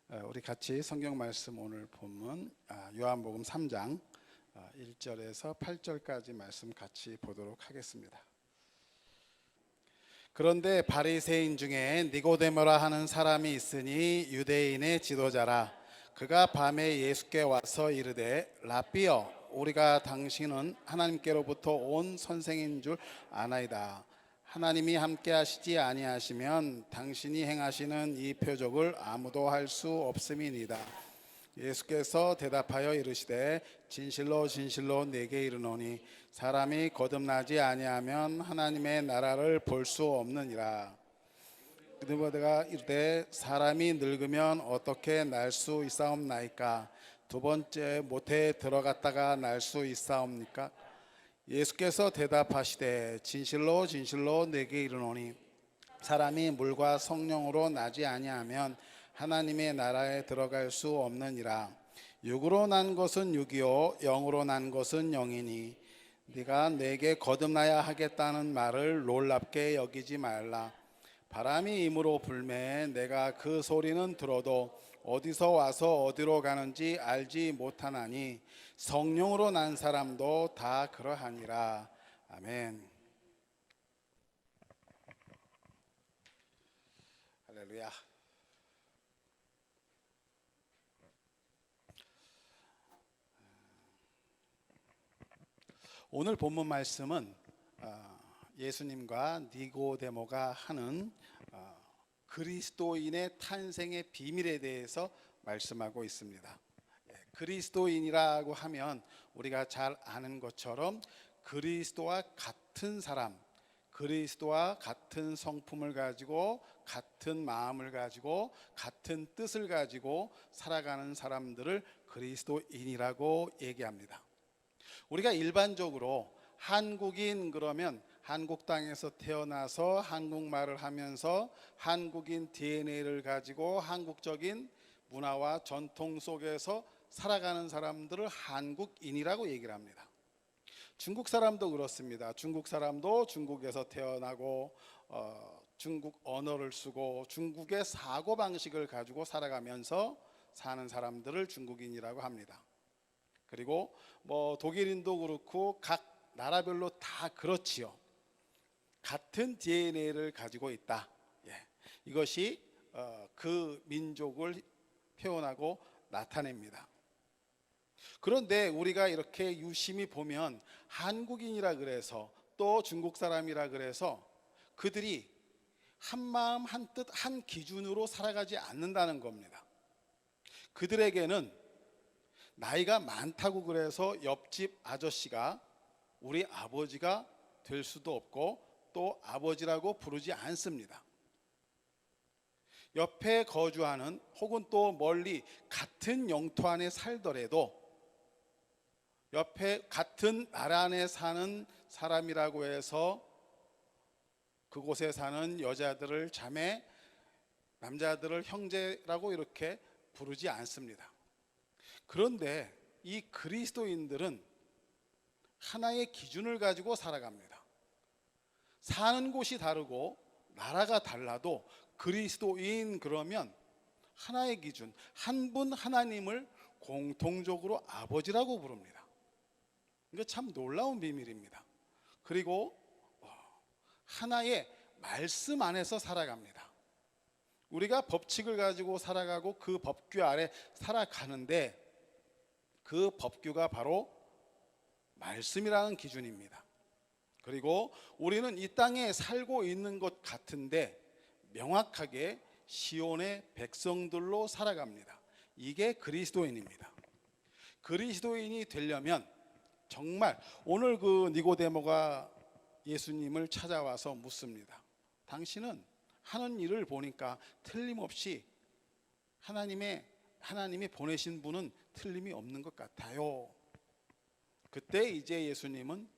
우리 같이 성경 말씀 오늘 본문 요한복음 3장 1절에서 8절까지 말씀 같이 보도록 하겠습니다. 그런데 바리새인 중에 니고데모라 하는 사람이 있으니 유대인의 지도자라. 그가 밤에 예수께 와서 이르되 라삐여, 우리가 당신은 하나님께로부터 온 선생인 줄 아나이다. 하나님이 함께 하시지 아니하시면 당신이 행하시는 이 표적을 아무도 할 수 없음이니이다. 예수께서 대답하여 이르시되 진실로 진실로 네게 이르노니 사람이 거듭나지 아니하면 하나님의 나라를 볼 수 없느니라. 니고데모가 이르되 사람이 늙으면 어떻게 날 수 있사옵나이까? 두 번째 모태에 들어갔다가 날 수 있사옵니까? 예수께서 대답하시되 진실로 진실로 네게 이르노니 사람이 물과 성령으로 나지 아니하면 하나님의 나라에 들어갈 수 없느니라. 육으로 난 것은 육이요 영으로 난 것은 영이니 네가 내게 거듭나야 하겠다는 말을 놀랍게 여기지 말라. 바람이 임으로 불매 내가 그 소리는 들어도 어디서 와서 어디로 가는지 알지 못하나니 성령으로 난 사람도 다 그러하니라. 아멘. 할렐루야. 오늘 본문 말씀은 예수님과 니고데모가 하는 그리스도인의 탄생의 비밀에 대해서 말씀하고 있습니다. 그리스도인이라고 하면 우리가 잘 아는 것처럼 그리스도와 같은 사람, 그리스도와 같은 성품을 가지고 같은 마음을 가지고 같은 뜻을 가지고 살아가는 사람들을 그리스도인이라고 얘기합니다. 우리가 일반적으로 한국인 그러면 한국 땅에서 태어나서 한국말을 하면서 한국인 DNA를 가지고 한국적인 문화와 전통 속에서 살아가는 사람들을 한국인이라고 얘기를 합니다. 중국 사람도 그렇습니다. 중국 사람도 중국에서 태어나고 중국 언어를 쓰고 중국의 사고방식을 가지고 살아가면서 사는 사람들을 중국인이라고 합니다. 그리고 독일인도 그렇고 각 나라별로 다 그렇지요. 같은 DNA를 가지고 있다. 이것이 그 민족을 표현하고 나타냅니다. 그런데 우리가 이렇게 유심히 보면 한국인이라 그래서 또 중국 사람이라 그래서 그들이 한 마음 한 뜻 한 기준으로 살아가지 않는다는 겁니다. 그들에게는 나이가 많다고 그래서 옆집 아저씨가 우리 아버지가 될 수도 없고 또 아버지라고 부르지 않습니다. 옆에 거주하는 혹은 또 멀리 같은 영토 안에 살더라도 옆에 같은 나라 안에 사는 사람이라고 해서 그곳에 사는 여자들을 자매, 남자들을 형제라고 이렇게 부르지 않습니다. 그런데 이 그리스도인들은 하나의 기준을 가지고 살아갑니다. 사는 곳이 다르고 나라가 달라도 그리스도인 그러면 하나의 기준, 한 분 하나님을 공통적으로 아버지라고 부릅니다. 이거 참 놀라운 비밀입니다. 그리고 하나의 말씀 안에서 살아갑니다. 우리가 법칙을 가지고 살아가고 그 법규 아래 살아가는데 그 법규가 바로 말씀이라는 기준입니다. 그리고 우리는 이 땅에 살고 있는 것 같은데 명확하게 시온의 백성들로 살아갑니다. 이게 그리스도인입니다. 그리스도인이 되려면 정말 오늘 그 니고데모가 예수님을 찾아와서 묻습니다. 당신은 하는 일을 보니까 틀림없이 하나님이 보내신 분은 틀림이 없는 것 같아요. 그때 이제 예수님은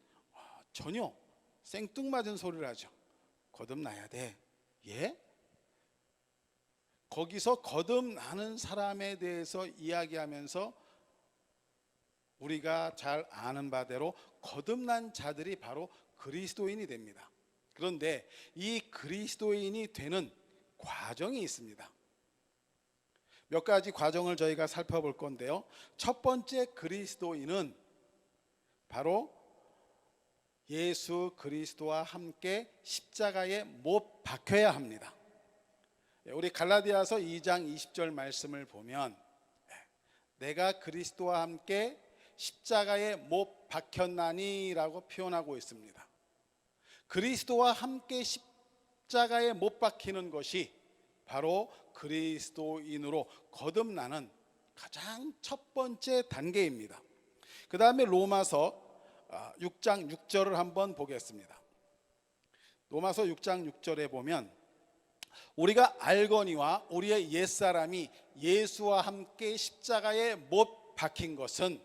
전혀 생뚱맞은 소리를 하죠. 거듭나야 돼. 예? 거기서 거듭나는 사람에 대해서 이야기하면서 우리가 잘 아는 바대로 거듭난 자들이 바로 그리스도인이 됩니다. 그런데 이 그리스도인이 되는 과정이 있습니다. 몇 가지 과정을 저희가 살펴볼 건데요. 첫 번째 그리스도인은 바로 예수 그리스도와 함께 십자가에 못 박혀야 합니다. 우리 갈라디아서 2장 20절 말씀을 보면 내가 그리스도와 함께 십자가에 못 박혔나니 라고 표현하고 있습니다. 그리스도와 함께 십자가에 못 박히는 것이 바로 그리스도인으로 거듭나는 가장 첫 번째 단계입니다. 그 다음에 로마서 6장 6절을 한번 보겠습니다. 로마서 6장 6절에 보면 우리가 알거니와 우리의 옛사람이 예수와 함께 십자가에 못 박힌 것은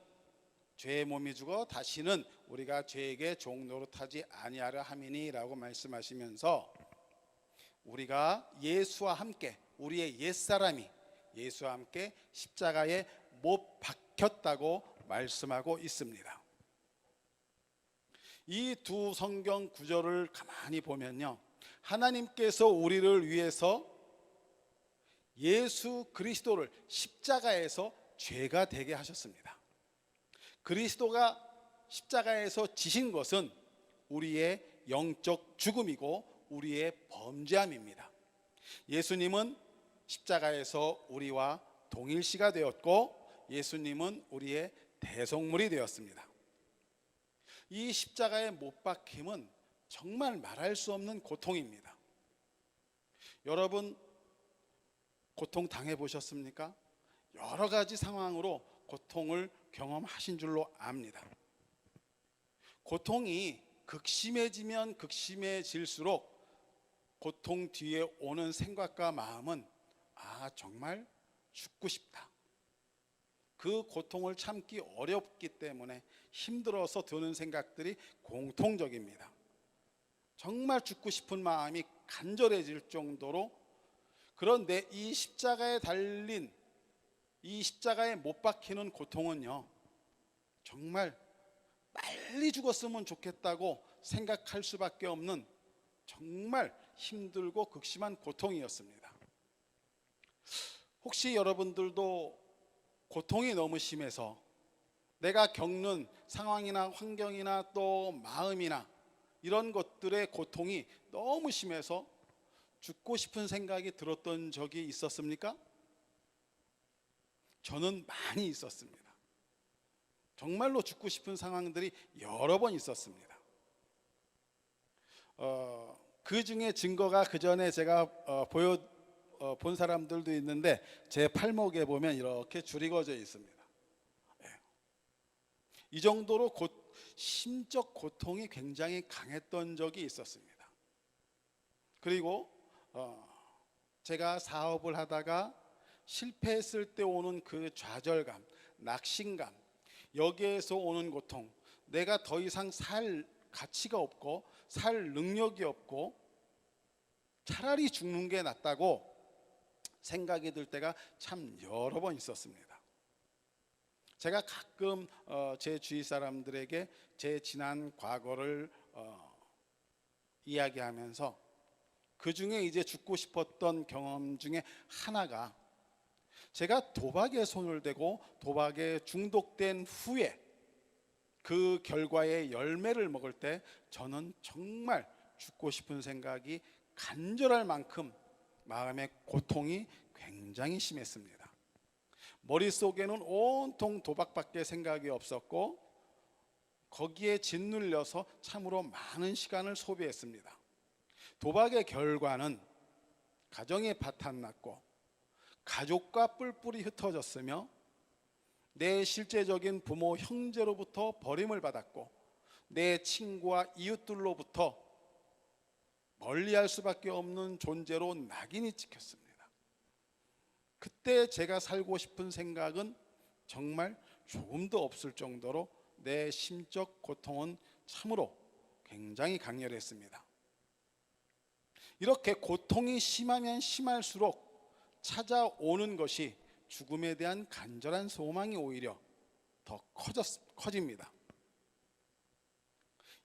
죄의 몸이 죽어 다시는 우리가 죄에게 종 노릇하지 아니하려 함이니라고 말씀하시면서 우리가 예수와 함께 우리의 옛사람이 예수와 함께 십자가에 못 박혔다고 말씀하고 있습니다. 이 두 성경 구절을 가만히 보면요, 하나님께서 우리를 위해서 예수 그리스도를 십자가에서 죄가 되게 하셨습니다. 그리스도가 십자가에서 지신 것은 우리의 영적 죽음이고 우리의 범죄함입니다. 예수님은 십자가에서 우리와 동일시가 되었고 예수님은 우리의 대속물이 되었습니다. 이 십자가에 못 박힘은 정말 말할 수 없는 고통입니다. 여러분 고통 당해 보셨습니까? 여러 가지 상황으로 고통을 경험하신 줄로 압니다. 고통이 극심해지면 극심해질수록 고통 뒤에 오는 생각과 마음은 정말 죽고 싶다. 그 고통을 참기 어렵기 때문에 힘들어서 드는 생각들이 공통적입니다. 정말 죽고 싶은 마음이 간절해질 정도로, 그런데 이 십자가에 달린 이 십자가에 못 박히는 고통은요, 정말 빨리 죽었으면 좋겠다고 생각할 수밖에 없는 정말 힘들고 극심한 고통이었습니다. 혹시 여러분들도 고통이 너무 심해서 내가 겪는 상황이나 환경이나 또 마음이나 이런 것들의 고통이 너무 심해서 죽고 싶은 생각이 들었던 적이 있었습니까? 저는 많이 있었습니다. 정말로 죽고 싶은 상황들이 여러 번 있었습니다. 그 중에 증거가 그 전에 제가 본 사람들도 있는데 제 팔목에 보면 이렇게 줄이 거져 있습니다. 이 정도로 심적 고통이 굉장히 강했던 적이 있었습니다. 그리고 제가 사업을 하다가 실패했을 때 오는 그 좌절감, 낙심감, 여기에서 오는 고통, 내가 더 이상 살 가치가 없고 살 능력이 없고 차라리 죽는 게 낫다고 생각이 들 때가 참 여러 번 있었습니다. 제가 가끔 제 주위 사람들에게 제 지난 과거를 이야기하면서 그 중에 이제 죽고 싶었던 경험 중에 하나가, 제가 도박에 손을 대고 도박에 중독된 후에 그 결과의 열매를 먹을 때 저는 정말 죽고 싶은 생각이 간절할 만큼 마음의 고통이 굉장히 심했습니다. 머릿속에는 온통 도박밖에 생각이 없었고 거기에 짓눌려서 참으로 많은 시간을 소비했습니다. 도박의 결과는 가정이 파탄났고 가족과 뿔뿔이 흩어졌으며 내 실제적인 부모 형제로부터 버림을 받았고 내 친구와 이웃들로부터 멀리할 수밖에 없는 존재로 낙인이 찍혔습니다. 그때 제가 살고 싶은 생각은 정말 조금도 없을 정도로 내 심적 고통은 참으로 굉장히 강렬했습니다. 이렇게 고통이 심하면 심할수록 찾아오는 것이 죽음에 대한 간절한 소망이 오히려 더 커집니다.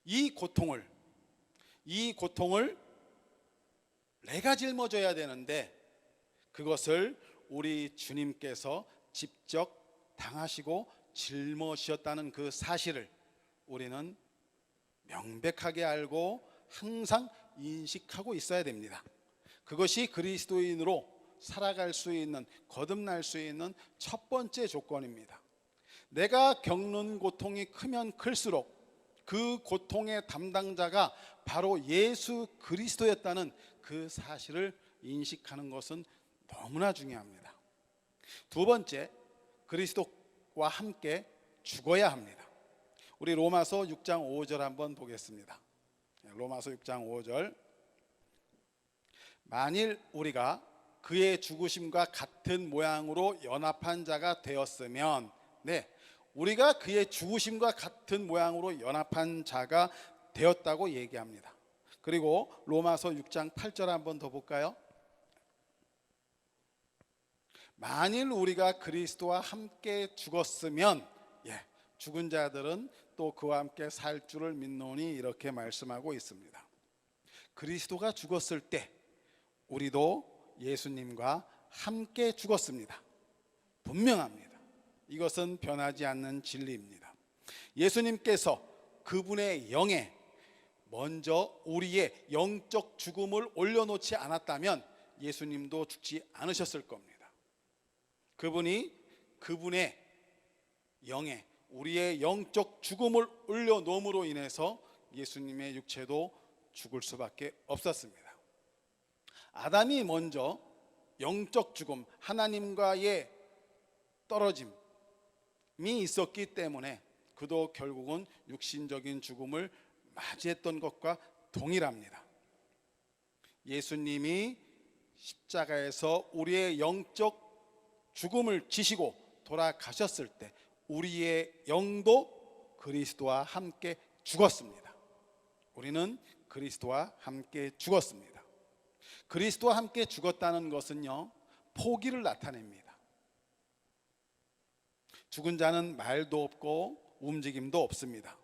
이 고통을 내가 짊어져야 되는데 그것을 우리 주님께서 직접 당하시고 짊어지셨다는 그 사실을 우리는 명백하게 알고 항상 인식하고 있어야 됩니다. 그것이 그리스도인으로 살아갈 수 있는, 거듭날 수 있는 첫 번째 조건입니다. 내가 겪는 고통이 크면 클수록 그 고통의 담당자가 바로 예수 그리스도였다는 그 사실을 인식하는 것은 너무나 중요합니다. 두 번째, 그리스도와 함께 죽어야 합니다. 우리 로마서 6장 5절 한번 보겠습니다. 로마서 6장 5절. 만일 우리가 그의 죽으심과 같은 모양으로 연합한 자가 되었으면, 우리가 그의 죽으심과 같은 모양으로 연합한 자가 되었다고 얘기합니다. 그리고 로마서 6장 8절 한번 더 볼까요? 만일 우리가 그리스도와 함께 죽었으면, 죽은 자들은 또 그와 함께 살 줄을 믿노니, 이렇게 말씀하고 있습니다. 그리스도가 죽었을 때 우리도 예수님과 함께 죽었습니다. 분명합니다. 이것은 변하지 않는 진리입니다. 예수님께서 그분의 영에 먼저 우리의 영적 죽음을 올려놓지 않았다면 예수님도 죽지 않으셨을 겁니다. 그분이 그분의 영에 우리의 영적 죽음을 올려놓음으로 인해서 예수님의 육체도 죽을 수밖에 없었습니다. 아담이 먼저 영적 죽음, 하나님과의 떨어짐이 있었기 때문에 그도 결국은 육신적인 죽음을 맞이했던 것과 동일합니다. 예수님이 십자가에서 우리의 영적 죽음을 지시고 돌아가셨을 때 우리의 영도 그리스도와 함께 죽었습니다. 우리는 그리스도와 함께 죽었습니다. 그리스도와 함께 죽었다는 것은요, 포기를 나타냅니다. 죽은 자는 말도 없고 움직임도 없습니다.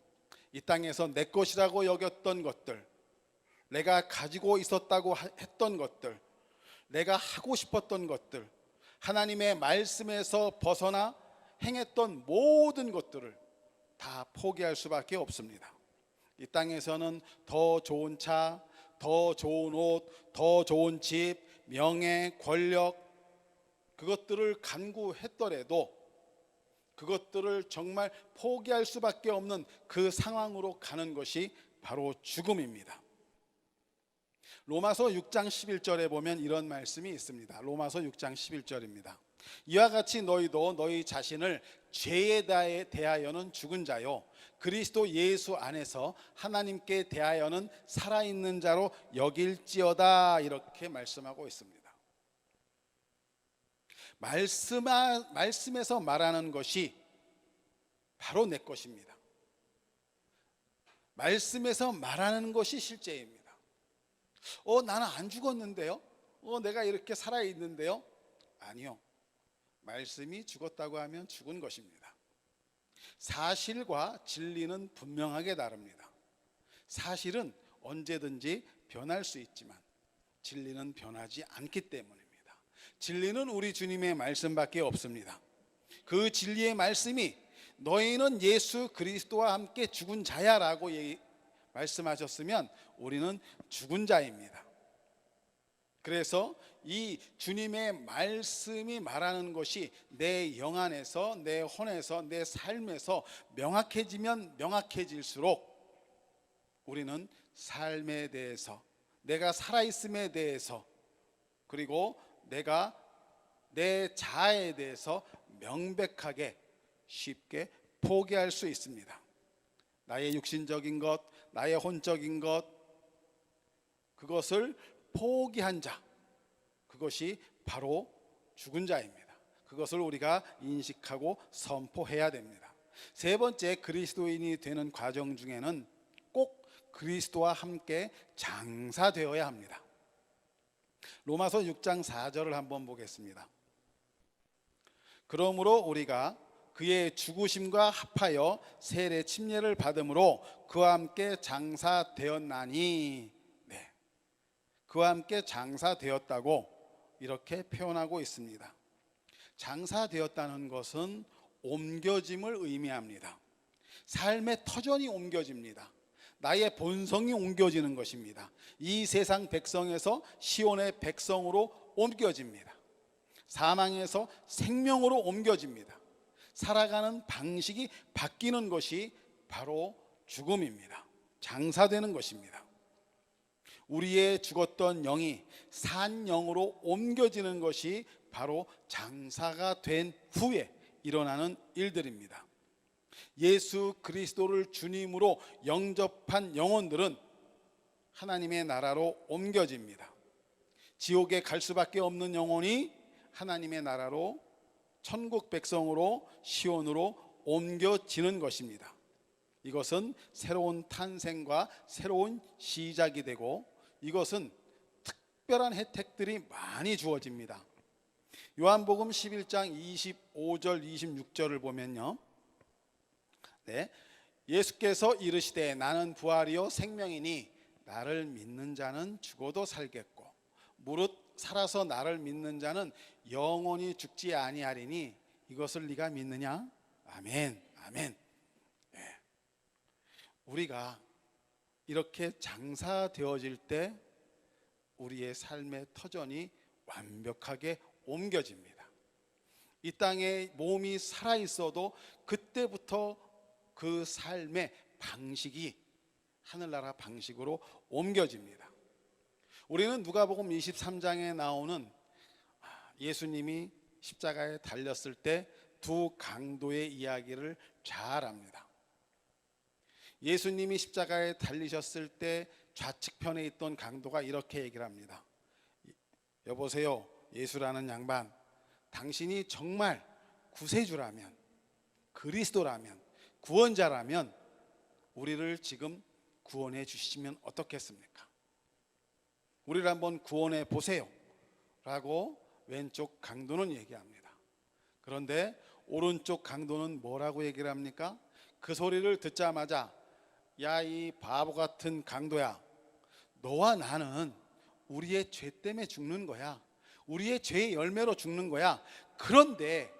이 땅에서 내 것이라고 여겼던 것들, 내가 가지고 있었다고 했던 것들, 내가 하고 싶었던 것들, 하나님의 말씀에서 벗어나 행했던 모든 것들을 다 포기할 수밖에 없습니다. 이 땅에서는 더 좋은 차, 더 좋은 옷, 더 좋은 집, 명예, 권력, 그것들을 간구했더라도 그것들을 정말 포기할 수밖에 없는 그 상황으로 가는 것이 바로 죽음입니다. 로마서 6장 11절에 보면 이런 말씀이 있습니다. 로마서 6장 11절입니다. 이와 같이 너희도 너희 자신을 죄에 대하여는 죽은 자요 그리스도 예수 안에서 하나님께 대하여는 살아있는 자로 여길지어다, 이렇게 말씀하고 있습니다. 말씀에서 말하는 것이 바로 내 것입니다. 말씀에서 말하는 것이 실제입니다. 나는 안 죽었는데요? 내가 이렇게 살아있는데요? 아니요. 말씀이 죽었다고 하면 죽은 것입니다. 사실과 진리는 분명하게 다릅니다. 사실은 언제든지 변할 수 있지만 진리는 변하지 않기 때문입니다. 진리는 우리 주님의 말씀밖에 없습니다. 그 진리의 말씀이 너희는 예수 그리스도와 함께 죽은 자야 라고 말씀하셨으면 우리는 죽은 자입니다. 그래서 이 주님의 말씀이 말하는 것이 내 영 안에서, 내 혼에서, 내 삶에서 명확해지면 명확해질수록 우리는 삶에 대해서, 내가 살아있음에 대해서, 그리고 내가 내 자아에 대해서 명백하게 쉽게 포기할 수 있습니다. 나의 육신적인 것, 나의 혼적인 것, 그것을 포기한 자, 그것이 바로 죽은 자입니다. 그것을 우리가 인식하고 선포해야 됩니다. 세 번째, 그리스도인이 되는 과정 중에는 꼭 그리스도와 함께 장사되어야 합니다. 로마서 6장 4절을 한번 보겠습니다. 그러므로 우리가 그의 죽으심과 합하여 세례 침례를 받음으로 그와 함께 장사되었나니, 그와 함께 장사되었다고 이렇게 표현하고 있습니다. 장사되었다는 것은 옮겨짐을 의미합니다. 삶의 터전이 옮겨집니다. 나의 본성이 옮겨지는 것입니다. 이 세상 백성에서 시온의 백성으로 옮겨집니다. 사망에서 생명으로 옮겨집니다. 살아가는 방식이 바뀌는 것이 바로 죽음입니다. 장사되는 것입니다. 우리의 죽었던 영이 산 영으로 옮겨지는 것이 바로 장사가 된 후에 일어나는 일들입니다. 예수 그리스도를 주님으로 영접한 영혼들은 하나님의 나라로 옮겨집니다. 지옥에 갈 수밖에 없는 영혼이 하나님의 나라로, 천국 백성으로, 시온으로 옮겨지는 것입니다. 이것은 새로운 탄생과 새로운 시작이 되고, 이것은 특별한 혜택들이 많이 주어집니다. 요한복음 11장 25절 26절을 보면요, 예수께서 이르시되 나는 부활이요 생명이니 나를 믿는 자는 죽어도 살겠고 무릇 살아서 나를 믿는 자는 영원히 죽지 아니하리니 이것을 네가 믿느냐? 아멘, 아멘. 우리가 이렇게 장사되어질 때 우리의 삶의 터전이 완벽하게 옮겨집니다. 이 땅에 몸이 살아있어도 그때부터 그 삶의 방식이 하늘나라 방식으로 옮겨집니다. 우리는 누가복음 23장에 나오는 예수님이 십자가에 달렸을 때 두 강도의 이야기를 잘 압니다. 예수님이 십자가에 달리셨을 때 좌측편에 있던 강도가 이렇게 얘기를 합니다. 여보세요, 예수라는 양반, 당신이 정말 구세주라면, 그리스도라면, 구원자라면 우리를 지금 구원해 주시면 어떻겠습니까? 우리를 한번 구원해 보세요 라고 왼쪽 강도는 얘기합니다. 그런데 오른쪽 강도는 뭐라고 얘기를 합니까? 그 소리를 듣자마자 야, 이 바보 같은 강도야, 너와 나는 우리의 죄 때문에 죽는 거야. 우리의 죄의 열매로 죽는 거야. 그런데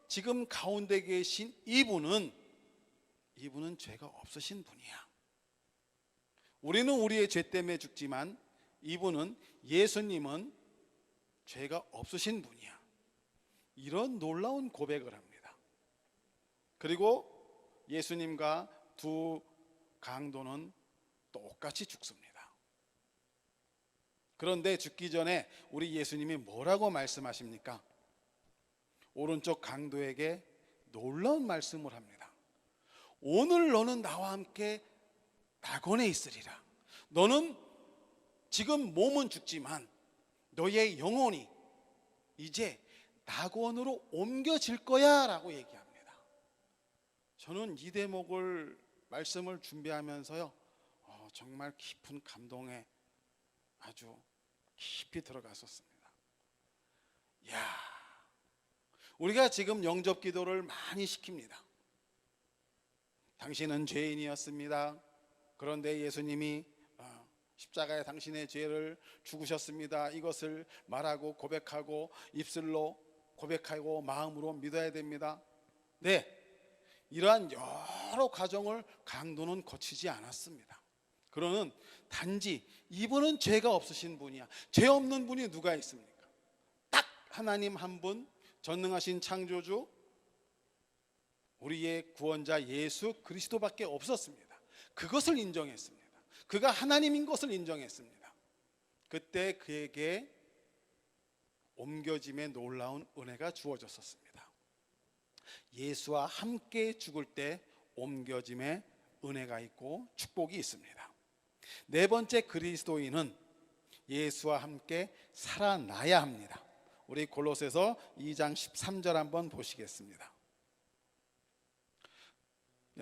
지금 가운데 계신 이분은 죄가 없으신 분이야. 우리는 우리의 죄 때문에 죽지만 이분은, 예수님은 죄가 없으신 분이야. 이런 놀라운 고백을 합니다. 그리고 예수님과 두 강도는 똑같이 죽습니다. 그런데 죽기 전에 우리 예수님이 뭐라고 말씀하십니까? 오른쪽 강도에게 놀라운 말씀을 합니다. 오늘 너는 나와 함께 낙원에 있으리라. 너는 지금 몸은 죽지만 너의 영혼이 이제 낙원으로 옮겨질 거야 라고 얘기합니다. 저는 이 대목을, 말씀을 준비하면서요, 정말 깊은 감동에 아주 깊이 들어갔었습니다. 야, 우리가 지금 영접 기도를 많이 시킵니다. 당신은 죄인이었습니다. 그런데 예수님이 십자가에 당신의 죄를 죽으셨습니다. 이것을 말하고 고백하고 입술로 고백하고 마음으로 믿어야 됩니다. 네, 이러한 여러 과정을 강도는 거치지 않았습니다. 그러는 단지 이분은 죄가 없으신 분이야. 죄 없는 분이 누가 있습니까? 딱 하나님 한 분, 전능하신 창조주, 우리의 구원자 예수 그리스도밖에 없었습니다. 그것을 인정했습니다. 그가 하나님인 것을 인정했습니다. 그때 그에게 옮겨짐의 놀라운 은혜가 주어졌었습니다. 예수와 함께 죽을 때 옮겨짐의 은혜가 있고 축복이 있습니다. 네 번째, 그리스도인은 예수와 함께 살아나야 합니다. 우리 골로새서 2장 13절 한번 보시겠습니다.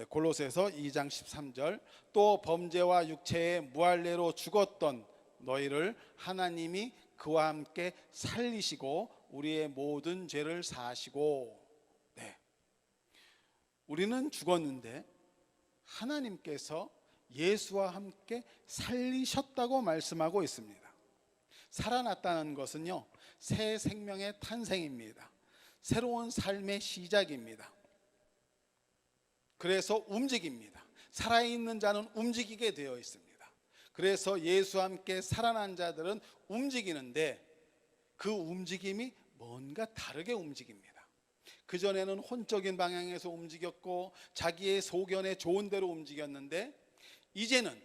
골로새서 2장 13절, 또 범죄와 육체의 무할례로 죽었던 너희를 하나님이 그와 함께 살리시고 우리의 모든 죄를 사하시고. 네, 우리는 죽었는데 하나님께서 예수와 함께 살리셨다고 말씀하고 있습니다. 살아났다는 것은요, 새 생명의 탄생입니다. 새로운 삶의 시작입니다. 그래서 움직입니다. 살아있는 자는 움직이게 되어 있습니다. 그래서 예수와 함께 살아난 자들은 움직이는데 그 움직임이 뭔가 다르게 움직입니다. 그전에는 혼적인 방향에서 움직였고 자기의 소견에 좋은 대로 움직였는데 이제는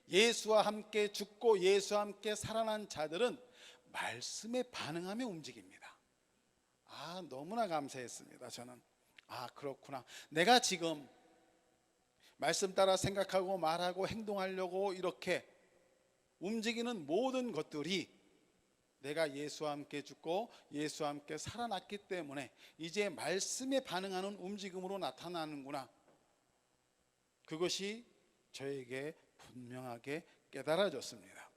예수와 함께 죽고 예수와 함께 살아난 자들은 말씀에 반응하며 움직입니다. 너무나 감사했습니다. 저는 그렇구나. 내가 지금 말씀 따라 생각하고 말하고 행동하려고 이렇게 움직이는 모든 것들이 내가 예수와 함께 죽고 예수와 함께 살아났기 때문에 이제 말씀에 반응하는 움직임으로 나타나는구나. 그것이 저에게 분명하게 깨달아졌습니다.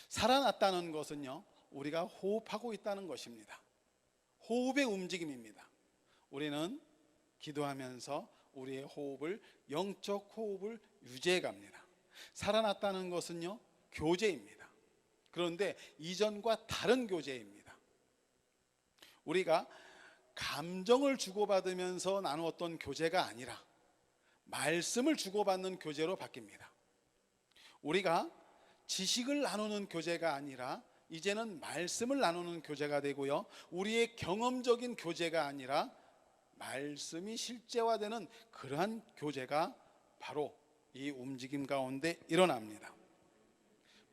살아났다는 것은요, 우리가 호흡하고 있다는 것입니다. 호흡의 움직임입니다. 우리는 기도하면서 우리의 호흡을, 영적 호흡을 유지해 갑니다. 살아났다는 것은요, 교제입니다. 그런데 이전과 다른 교제입니다. 우리가 감정을 주고받으면서 나누었던 교제가 아니라 말씀을 주고받는 교제로 바뀝니다. 우리가 지식을 나누는 교제가 아니라 이제는 말씀을 나누는 교제가 되고요, 우리의 경험적인 교제가 아니라 말씀이 실제화되는 그러한 교제가 바로 이 움직임 가운데 일어납니다.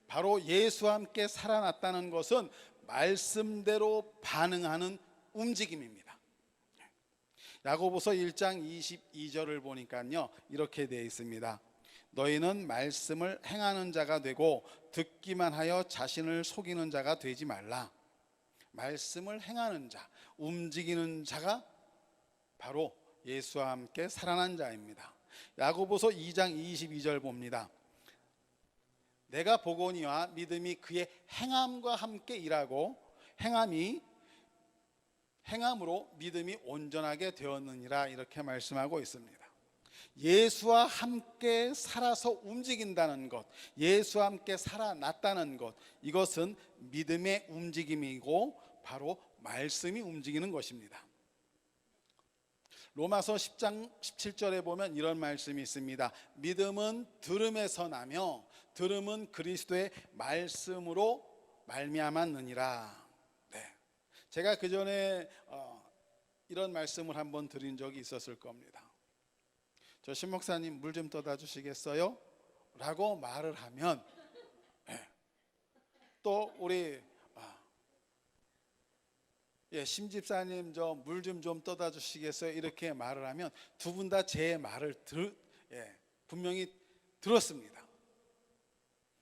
바로 예수와 함께 살아났다는 것은 말씀대로 반응하는 움직임입니다. 야고보서 1장 22절을 보니까요, 이렇게 되어 있습니다. 너희는 말씀을 행하는 자가 되고 듣기만 하여 자신을 속이는 자가 되지 말라. 말씀을 행하는 자, 움직이는 자가 바로 예수와 함께 살아난 자입니다. 야고보서 2장 22절 봅니다. 내가 보거니와 믿음이 그의 행함과 함께 일하고 행함으로 믿음이 온전하게 되었느니라, 이렇게 말씀하고 있습니다. 예수와 함께 살아서 움직인다는 것, 예수와 함께 살아났다는 것, 이것은 믿음의 움직임이고 바로 말씀이 움직이는 것입니다. 로마서 10장 17절에 보면 이런 말씀이 있습니다. 믿음은 들음에서 나며 들음은 그리스도의 말씀으로 말미암았느니라. 제가 그 전에 이런 말씀을 한번 드린 적이 있었을 겁니다. 저 신목사님 물 좀 떠다 주시겠어요? 라고 말을 하면 또 우리 심집사님 저 물 좀 떠다 주시겠어요? 이렇게 말을 하면 두 분 다 제 말을 분명히 들었습니다.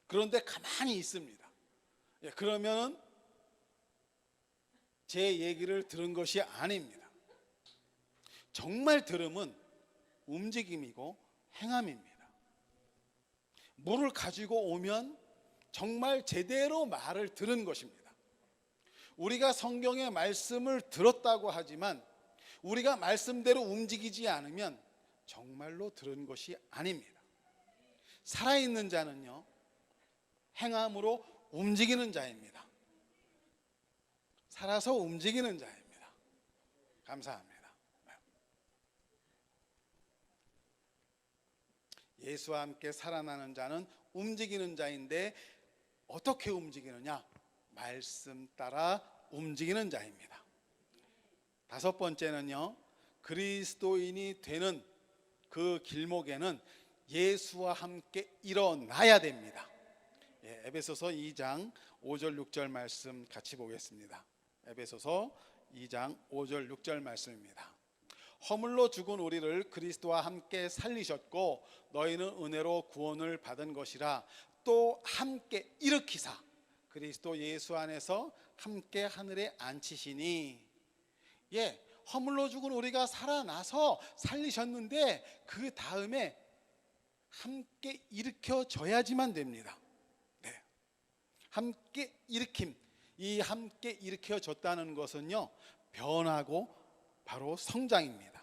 그런데 가만히 있습니다. 그러면은 제 얘기를 들은 것이 아닙니다. 정말 들음은 움직임이고 행함입니다. 물을 가지고 오면 정말 제대로 말을 들은 것입니다. 우리가 성경의 말씀을 들었다고 하지만 우리가 말씀대로 움직이지 않으면 정말로 들은 것이 아닙니다. 살아있는 자는요, 행함으로 움직이는 자입니다. 살아서 움직이는 자입니다. 감사합니다. 예수와 함께 살아나는 자는 움직이는 자인데 어떻게 움직이느냐? 말씀 따라 움직이는 자입니다. 다섯 번째는요, 그리스도인이 되는 그 길목에는 예수와 함께 일어나야 됩니다. 에베소서 2장 5절 6절 말씀 같이 보겠습니다. 에베소서 2장 5절 6절 말씀입니다. 허물로 죽은 우리를 그리스도와 함께 살리셨고 너희는 은혜로 구원을 받은 것이라. 또 함께 일으키사 그리스도 예수 안에서 함께 하늘에 앉히시니. 허물로 죽은 우리가 살아나서 살리셨는데 그 다음에 함께 일으켜져야지만 됩니다. 함께 일으킴, 이 함께 일으켜졌다는 것은요, 변화고 바로 성장입니다.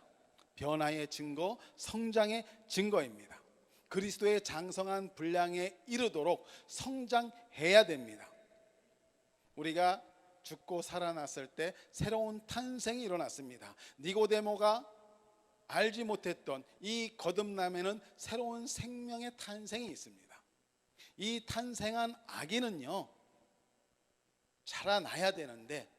변화의 증거, 성장의 증거입니다. 그리스도의 장성한 분량에 이르도록 성장해야 됩니다. 우리가 죽고 살아났을 때 새로운 탄생이 일어났습니다. 니고데모가 알지 못했던 이 거듭남에는 새로운 생명의 탄생이 있습니다. 이 탄생한 아기는요, 자라나야 되는데,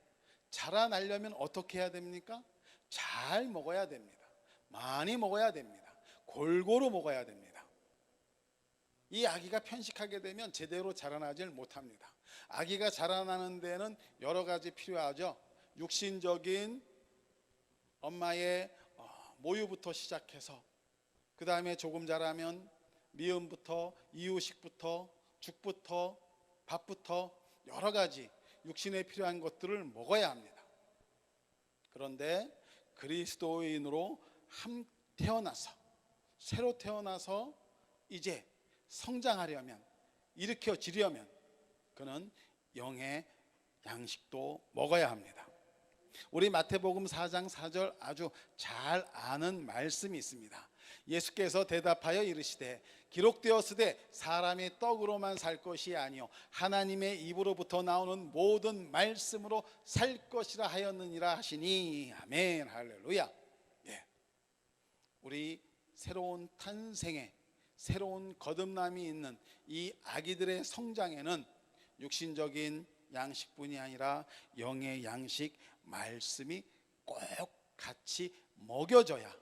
자라나려면 어떻게 해야 됩니까? 잘 먹어야 됩니다. 많이 먹어야 됩니다. 골고루 먹어야 됩니다. 이 아기가 편식하게 되면 제대로 자라나질 못합니다. 아기가 자라나는 데는 여러 가지 필요하죠. 육신적인 엄마의 모유부터 시작해서, 그 다음에 조금 자라면 미음부터, 이유식부터, 죽부터, 밥부터 여러 가지 육신에 필요한 것들을 먹어야 합니다. 그런데 그리스도인으로 태어나서, 새로 태어나서 이제 성장하려면, 일으켜지려면 그는 영의 양식도 먹어야 합니다. 우리 마태복음 4장 4절 아주 잘 아는 말씀이 있습니다. 예수께서 대답하여 이르시되 기록되었으되 사람이 떡으로만 살 것이 아니요 하나님의 입으로부터 나오는 모든 말씀으로 살 것이라 하였느니라 하시니. 아멘. 할렐루야. 예. 우리 새로운 탄생에, 새로운 거듭남이 있는 이 아기들의 성장에는 육신적인 양식뿐이 아니라 영의 양식, 말씀이 꼭 같이 먹여져야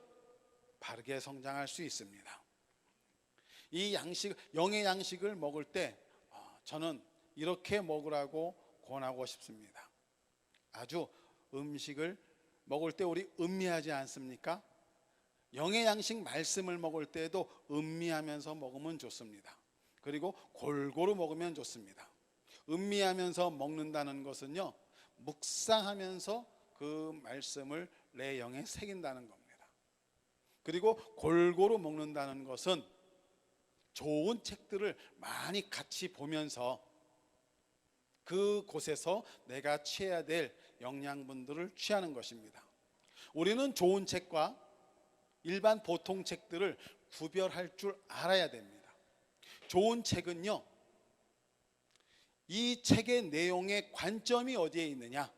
바르게 성장할 수 있습니다. 이 양식, 영의 양식을 먹을 때 저는 이렇게 먹으라고 권하고 싶습니다. 아주 음식을 먹을 때 우리 음미하지 않습니까? 영의 양식 말씀을 먹을 때에도 음미하면서 먹으면 좋습니다. 그리고 골고루 먹으면 좋습니다. 음미하면서 먹는다는 것은요, 묵상하면서 그 말씀을 내 영에 새긴다는 겁니다. 그리고 골고루 먹는다는 것은 좋은 책들을 많이 같이 보면서 그곳에서 내가 취해야 될 영양분들을 취하는 것입니다. 우리는 좋은 책과 일반 보통 책들을 구별할 줄 알아야 됩니다. 좋은 책은요, 이 책의 내용의 관점이 어디에 있느냐,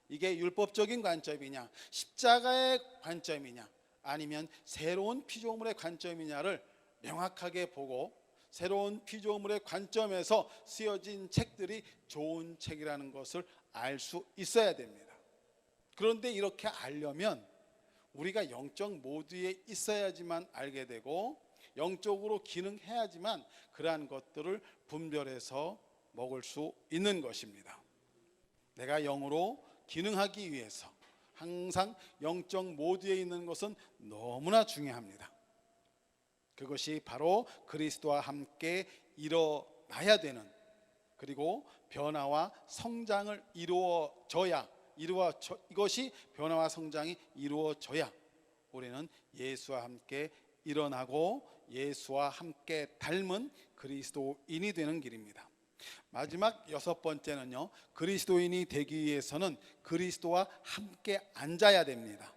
이게 율법적인 관점이냐, 십자가의 관점이냐, 아니면 새로운 피조물의 관점이냐를 명확하게 보고, 새로운 피조물의 관점에서 쓰여진 책들이 좋은 책이라는 것을 알 수 있어야 됩니다. 그런데 이렇게 알려면 우리가 영적 모드에 있어야지만 알게 되고, 영적으로 기능해야지만 그러한 것들을 분별해서 먹을 수 있는 것입니다. 내가 영으로 기능하기 위해서 항상 영적 모드에 있는 것은 너무나 중요합니다. 그것이 바로 그리스도와 함께 일어나야 되는, 그리고 변화와 성장을 이것이 변화와 성장이 이루어져야 우리는 예수와 함께 일어나고 예수와 함께 닮은 그리스도인이 되는 길입니다. 마지막 6번째는요, 그리스도인이 되기 위해서는 그리스도와 함께 앉아야 됩니다.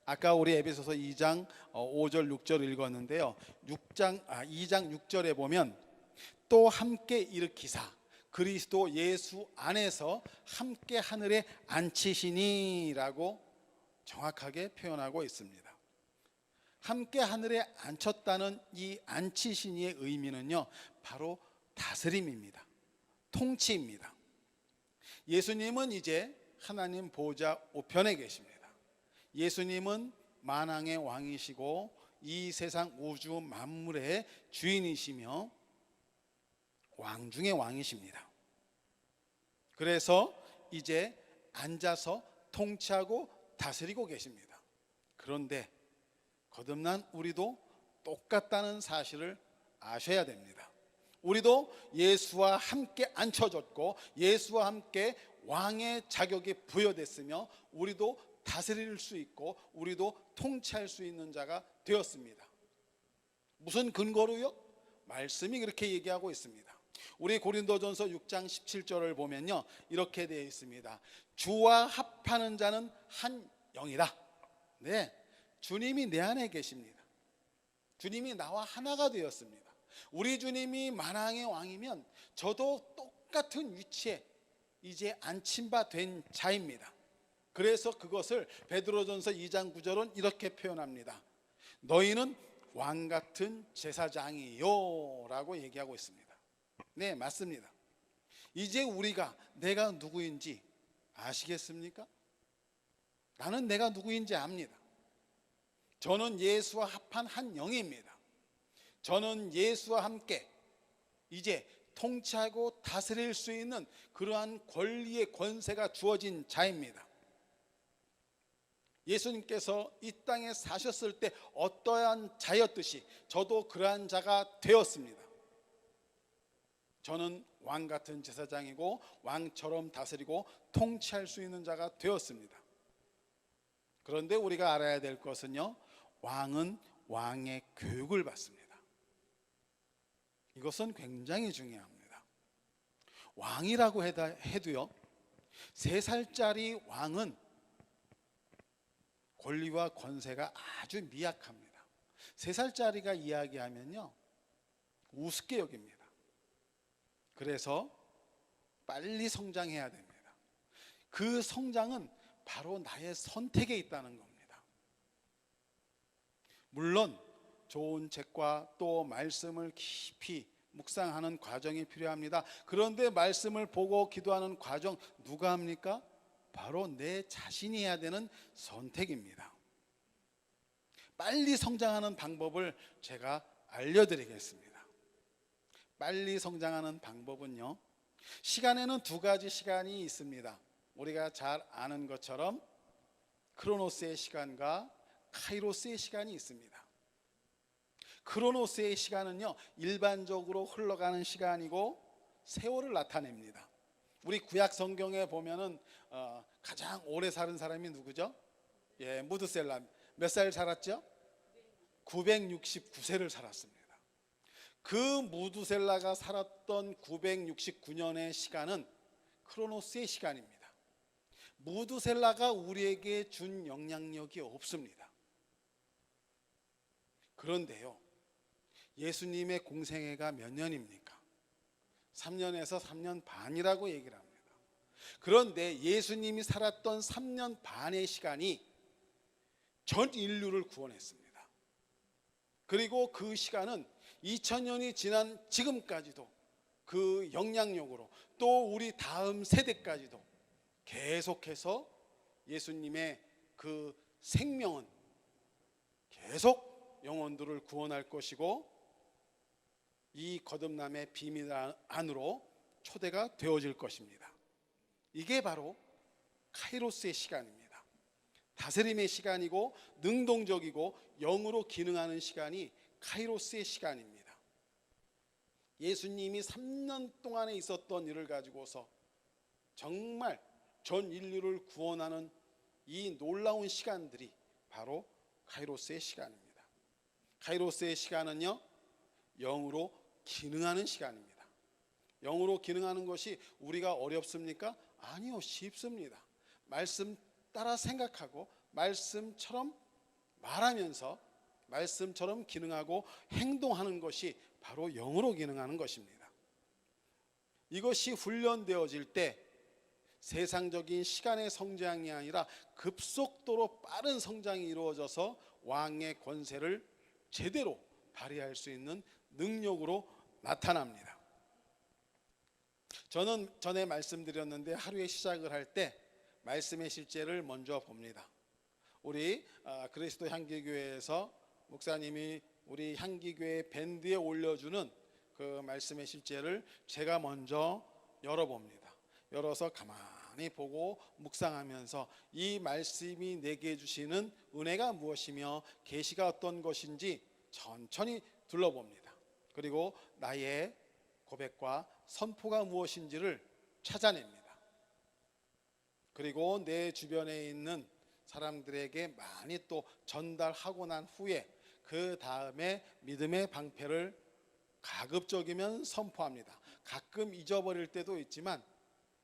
아까 우리 에베소서 2장 5절 6절 읽었는데요, 2장 6절에 보면 또 함께 일으키사 그리스도 예수 안에서 함께 하늘에 앉히시니 라고 정확하게 표현하고 있습니다. 함께 하늘에 앉혔다는 이 앉히시니의 의미는요, 바로 다스림입니다. 통치입니다. 예수님은 이제 하나님 보좌 우편에 계십니다. 예수님은 만왕의 왕이시고 이 세상 우주 만물의 주인이시며 왕 중의 왕이십니다. 그래서 이제 앉아서 통치하고 다스리고 계십니다. 그런데 거듭난 우리도 똑같다는 사실을 아셔야 됩니다. 우리도 예수와 함께 앉혀졌고 예수와 함께 왕의 자격이 부여됐으며 우리도 다스릴 수 있고 우리도 통치할 수 있는 자가 되었습니다. 무슨 근거로요? 말씀이 그렇게 얘기하고 있습니다. 우리 고린도전서 6장 17절을 보면요, 이렇게 되어 있습니다. 주와 합하는 자는 한 영이라. 네, 주님이 내 안에 계십니다. 주님이 나와 하나가 되었습니다. 우리 주님이 만왕의 왕이면 저도 똑같은 위치에 이제 안침 바 된 자입니다. 그래서 그것을 베드로전서 2장 9절은 이렇게 표현합니다. 너희는 왕 같은 제사장이요 라고 얘기하고 있습니다. 네, 맞습니다. 이제 우리가 내가 누구인지 아시겠습니까? 나는 내가 누구인지 압니다. 저는 예수와 합한 한 영입니다. 저는 예수와 함께 이제 통치하고 다스릴 수 있는 그러한 권리의 권세가 주어진 자입니다. 예수님께서 이 땅에 사셨을 때 어떠한 자였듯이 저도 그러한 자가 되었습니다. 저는 왕 같은 제사장이고 왕처럼 다스리고 통치할 수 있는 자가 되었습니다. 그런데 우리가 알아야 될 것은요, 왕은 왕의 교육을 받습니다. 이것은 굉장히 중요합니다. 왕이라고 해도요, 3살짜리 왕은 권리와 권세가 아주 미약합니다. 3살짜리가 이야기하면요, 우습게 여깁니다. 그래서 빨리 성장해야 됩니다. 그 성장은 바로 나의 선택에 있다는 겁니다. 물론 좋은 책과 또 말씀을 깊이 묵상하는 과정이 필요합니다. 그런데 말씀을 보고 기도하는 과정 누가 합니까? 바로 내 자신이 해야 되는 선택입니다. 빨리 성장하는 방법을 제가 알려드리겠습니다. 빨리 성장하는 방법은요, 시간에는 2가지 시간이 있습니다. 우리가 잘 아는 것처럼 크로노스의 시간과 카이로스의 시간이 있습니다. 크로노스의 시간은요, 일반적으로 흘러가는 시간이고 세월을 나타냅니다. 우리 구약 성경에 보면은 가장 오래 사는 사람이 누구죠? 예, 무드셀라. 몇 살 살았죠? 969세를 살았습니다. 그 무드셀라가 살았던 969년의 시간은 크로노스의 시간입니다. 무드셀라가 우리에게 준 영향력이 없습니다. 그런데요, 예수님의 공생애가 몇 년입니까? 3년에서 3년 반이라고 얘기를 합니다. 그런데 예수님이 살았던 3년 반의 시간이 전 인류를 구원했습니다. 그리고 그 시간은 2000년이 지난 지금까지도 그 영향력으로 또 우리 다음 세대까지도 계속해서 예수님의 그 생명은 계속 영혼들을 구원할 것이고 이 거듭남의 비밀 안으로 초대가 되어질 것입니다. 이게 바로 카이로스의 시간입니다. 다스림의 시간이고 능동적이고 영으로 기능하는 시간이 카이로스의 시간입니다. 예수님이 3년 동안에 있었던 일을 가지고서 정말 전 인류를 구원하는 이 놀라운 시간들이 바로 카이로스의 시간입니다. 카이로스의 시간은요, 영으로 기능하는 시간입니다. 영으로 기능하는 것이 우리가 어렵습니까? 아니요, 쉽습니다. 말씀 따라 생각하고 말씀처럼 말하면서 말씀처럼 기능하고 행동하는 것이 바로 영으로 기능하는 것입니다. 이것이 훈련되어질 때 세상적인 시간의 성장이 아니라 급속도로 빠른 성장이 이루어져서 왕의 권세를 제대로 발휘할 수 있는 능력으로 나타납니다. 저는 전에 말씀드렸는데 하루의 시작을 할 때 말씀의 실제를 먼저 봅니다. 우리 그리스도 향기교회에서 목사님이 우리 향기교회 밴드에 올려주는 그 말씀의 실제를 제가 먼저 열어봅니다. 열어서 가만히 보고 묵상하면서 이 말씀이 내게 주시는 은혜가 무엇이며 계시가 어떤 것인지 천천히 둘러봅니다. 그리고 나의 고백과 선포가 무엇인지를 찾아냅니다. 그리고 내 주변에 있는 사람들에게 많이 또 전달하고 난 후에 그 다음에 믿음의 방패를 가급적이면 선포합니다. 가끔 잊어버릴 때도 있지만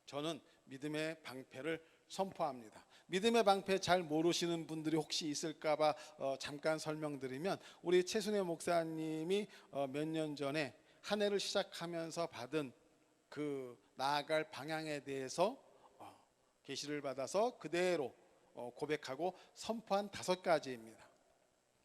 저는 믿음의 방패를 선포합니다. 믿음의 방패 잘 모르시는 분들이 혹시 있을까봐 잠깐 설명드리면, 우리 최순애 목사님이 몇 년 전에 한 해를 시작하면서 받은 그 나아갈 방향에 대해서 계시를 받아서 그대로 고백하고 선포한 5가지입니다.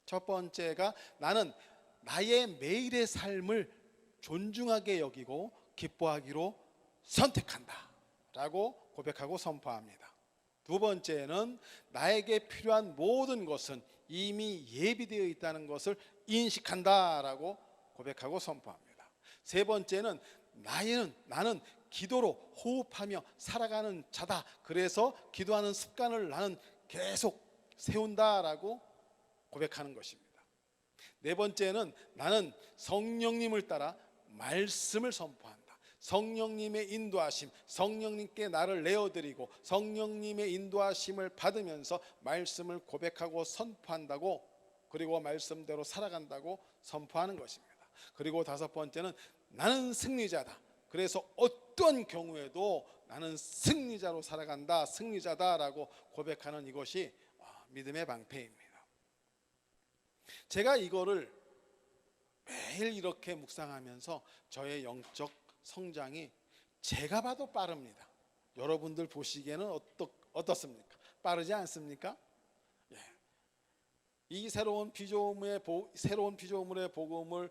첫 번째가 나는 나의 매일의 삶을 존중하게 여기고 기뻐하기로 선택한다 라고 고백하고 선포합니다. 두 번째는 나에게 필요한 모든 것은 이미 예비되어 있다는 것을 인식한다 라고 고백하고 선포합니다. 세 번째는 나는 기도로 호흡하며 살아가는 자다. 그래서 기도하는 습관을 나는 계속 세운다라고 고백하는 것입니다. 네 번째는 나는 성령님을 따라 말씀을 선포한다. 성령님의 인도하심, 성령님께 나를 내어드리고 성령님의 인도하심을 받으면서 말씀을 고백하고 선포한다고, 그리고 말씀대로 살아간다고 선포하는 것입니다. 그리고 5번째는 나는 승리자다. 그래서 어떤 경우에도 나는 승리자로 살아간다, 승리자다라고 고백하는 이것이 믿음의 방패입니다. 제가 이거를 매일 이렇게 묵상하면서 저의 영적 성장이 제가 봐도 빠릅니다. 여러분들 보시기에는 어떻습니까? 빠르지 않습니까? 예. 이 새로운 피조물의 복음을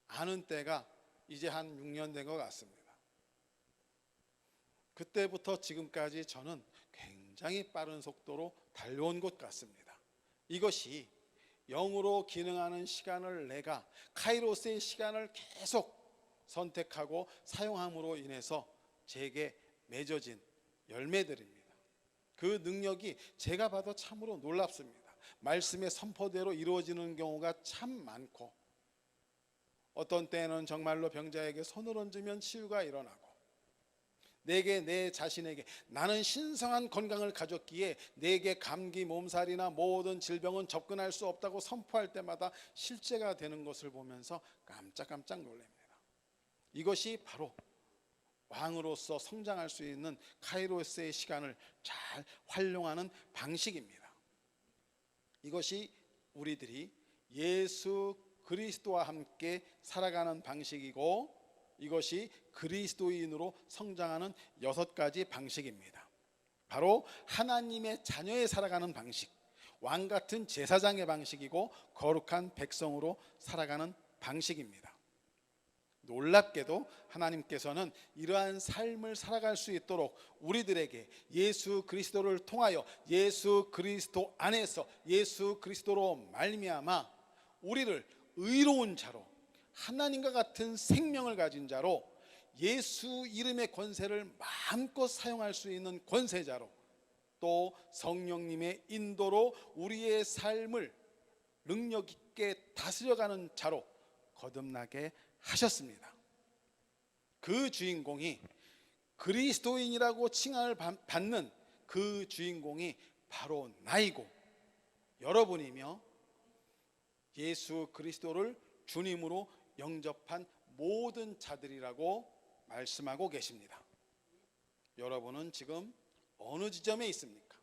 아는 때가 이제 한 6년 된 것 같습니다. 그때부터 지금까지 저는 굉장히 빠른 속도로 달려온 것 같습니다. 이것이 영으로 기능하는 시간을 내가 카이로스의 시간을 계속 선택하고 사용함으로 인해서 제게 맺어진 열매들입니다. 그 능력이 제가 봐도 참으로 놀랍습니다. 말씀의 선포대로 이루어지는 경우가 참 많고, 어떤 때는 정말로 병자에게 손을 얹으면 치유가 일어나고, 내 자신에게 나는 신성한 건강을 가졌기에 내게 감기, 몸살이나 모든 질병은 접근할 수 없다고 선포할 때마다 실제가 되는 것을 보면서 깜짝깜짝 놀랍니다. 이것이 바로 왕으로서 성장할 수 있는 카이로스의 시간을 잘 활용하는 방식입니다. 이것이 우리들이 예수 그리스도와 함께 살아가는 방식이고, 이것이 그리스도인으로 성장하는 6가지 방식입니다. 바로 하나님의 자녀에 살아가는 방식, 왕같은 제사장의 방식이고 거룩한 백성으로 살아가는 방식입니다. 놀랍게도 하나님께서는 이러한 삶을 살아갈 수 있도록 우리들에게 예수 그리스도를 통하여 예수 그리스도 안에서 예수 그리스도로 말미암아 우리를 의로운 자로, 하나님과 같은 생명을 가진 자로, 예수 이름의 권세를 마음껏 사용할 수 있는 권세자로, 또 성령님의 인도로 우리의 삶을 능력 있게 다스려가는 자로 거듭나게 하셨습니다. 그 주인공이, 그리스도인이라고 칭함을 받는 그 주인공이 바로 나이고 여러분이며, 예수 그리스도를 주님으로 영접한 모든 자들이라고 말씀하고 계십니다. 여러분은 지금 어느 지점에 있습니까?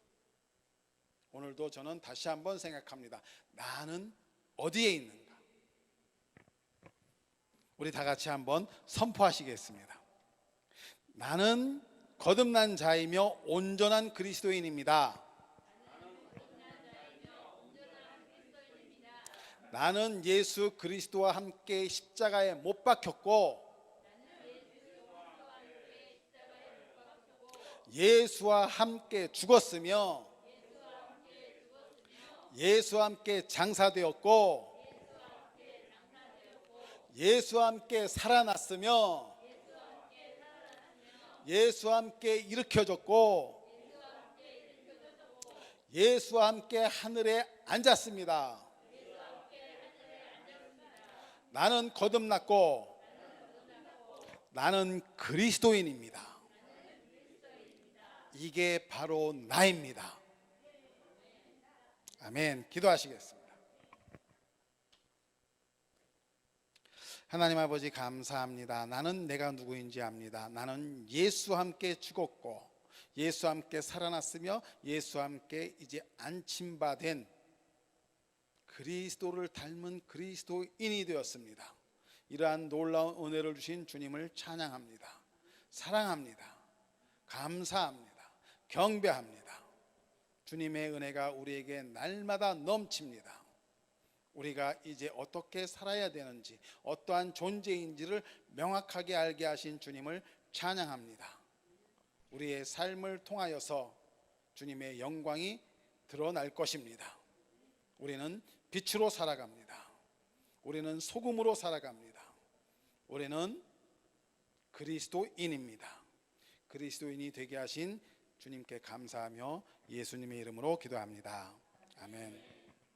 오늘도 저는 다시 한번 생각합니다. 나는 어디에 있는가? 우리 다 같이 한번 선포하시겠습니다. 나는 거듭난 자이며 온전한 그리스도인입니다. 나는 예수 그리스도와 함께 십자가에 못 박혔고, 예수와 함께 죽었으며, 예수와 함께 장사되었고, 예수와 함께 살아났으며, 예수와 함께 일으켜졌고, 예수와 함께 하늘에 앉았습니다. 나는 거듭났고 나는 그리스도인입니다. 이게 바로 나입니다. 아멘. 기도하시겠습니다. 하나님 아버지 감사합니다. 나는 내가 누구인지 압니다. 나는 예수와 함께 죽었고 예수와 함께 살아났으며 예수와 함께 이제 안침받은 그리스도를 닮은 그리스도인이 되었습니다. 이러한 놀라운 은혜를 주신 주님을 찬양합니다. 사랑합니다. 감사합니다. 경배합니다. 주님의 은혜가 우리에게 날마다 넘칩니다. 우리가 이제 어떻게 살아야 되는지, 어떠한 존재인지를 명확하게 알게 하신 주님을 찬양합니다. 우리의 삶을 통하여서 주님의 영광이 드러날 것입니다. 우리는 빛으로 살아갑니다. 우리는 소금으로 살아갑니다. 우리는 그리스도인입니다. 그리스도인이 되게 하신 주님께 감사하며 예수님의 이름으로 기도합니다. 아멘.